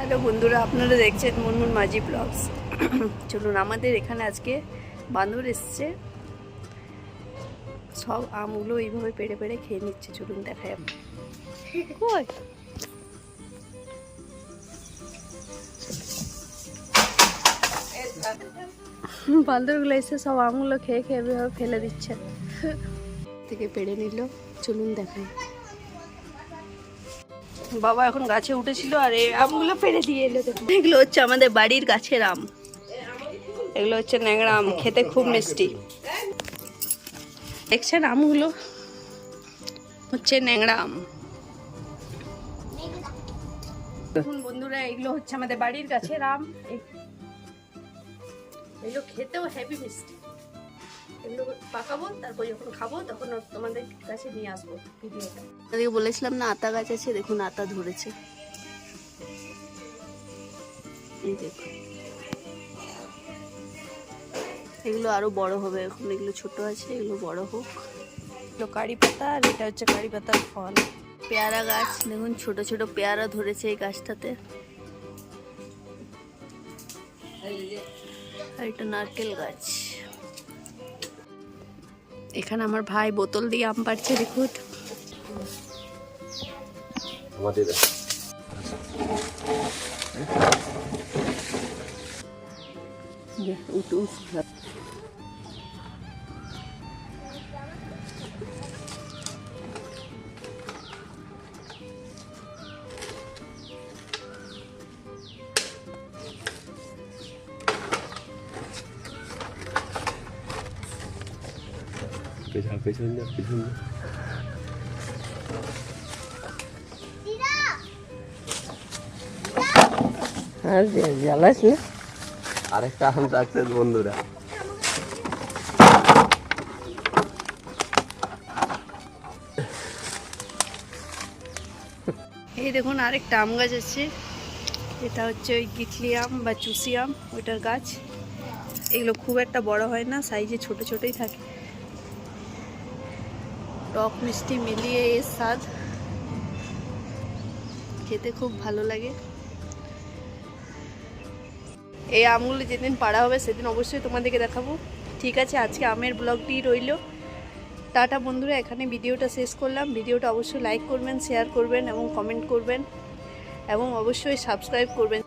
Hello বন্ধুরা, আপনারা দেখছেন মুনমুন মাঝি ব্লগস। চলুন, আমাদের এখানে আজকে বাঁদর এসছে। সব আমগুলো এইভাবে পেড়ে পেড়ে খেয়ে নিচ্ছে। চলুন দেখাই কই বাঁদরগুলো এসে সব আমগুলো খেয়ে খেয়ে এভাবে ফেলে দিচ্ছে। থেকে পেড়ে নিল। চলুন দেখাই। বাবা এখন গাছে উঠেছিল আর এই আমগুলো পেড়ে দিয়ে এলো। দেখুন, এগুলো হচ্ছে আমাদের বাড়ির গাছের আম। এগুলো হচ্ছে ন্যাংরা আম, খেতে খুব মিষ্টি। দেখছেন আমগুলো হচ্ছে ন্যাংরা আম। দেখুন বন্ধুরা, এগুলো হচ্ছে আমাদের বাড়ির গাছের আম। এগুলো খেতেও হেভি মিষ্টি। এগুলো পাকাবো, তারপর যখন খাবো তখন তোমাদের কাছে নিয়ে আসবো ভিডিওটা। আপনাদেরকে বলেছিলাম না আতা গাছ আছে, দেখুন আতা ধরেছে। এই দেখুন, এগুলো আরো বড় হবে। এখন এগুলো ছোট আছে, এগুলো বড় হোক। এগুলো কারি পাতা, আর এটা হচ্ছে কারি পাতার ফল। পেয়ারা গাছ দেখুন, ছোট ছোট পেয়ারা ধরেছে এই গাছটাতে। আর এটা নারকেল গাছ। এখানে আমার ভাই বোতল দিয়ে আম পাড়ছে, দেখুন। পেছন আর জ্বালাস না। আরেকটা আম থাকছে বন্ধুরা। এই দেখুন আরেকটা আম গাছ আছে। এটা হচ্ছে ওই গিটলি আম বা চুষি আম, ওইটার গাছ। এগুলো খুব একটা বড় হয় না, সাইজে ছোট ছোটই থাকে। টক মিষ্টি মিলিয়ে এর স্বাদ, খেতে খুব ভালো লাগে। এই আমগুলো যেদিন পাড়া হবে সেদিন অবশ্যই তোমাদেরকে দেখাবো। ঠিক আছে, আজকে আমের ব্লগটি রইল। টাটা বন্ধুরা, এখানে ভিডিওটা শেষ করলাম। ভিডিওটা অবশ্যই লাইক করবেন, শেয়ার করবেন এবং কমেন্ট করবেন, এবং অবশ্যই সাবস্ক্রাইব করবেন।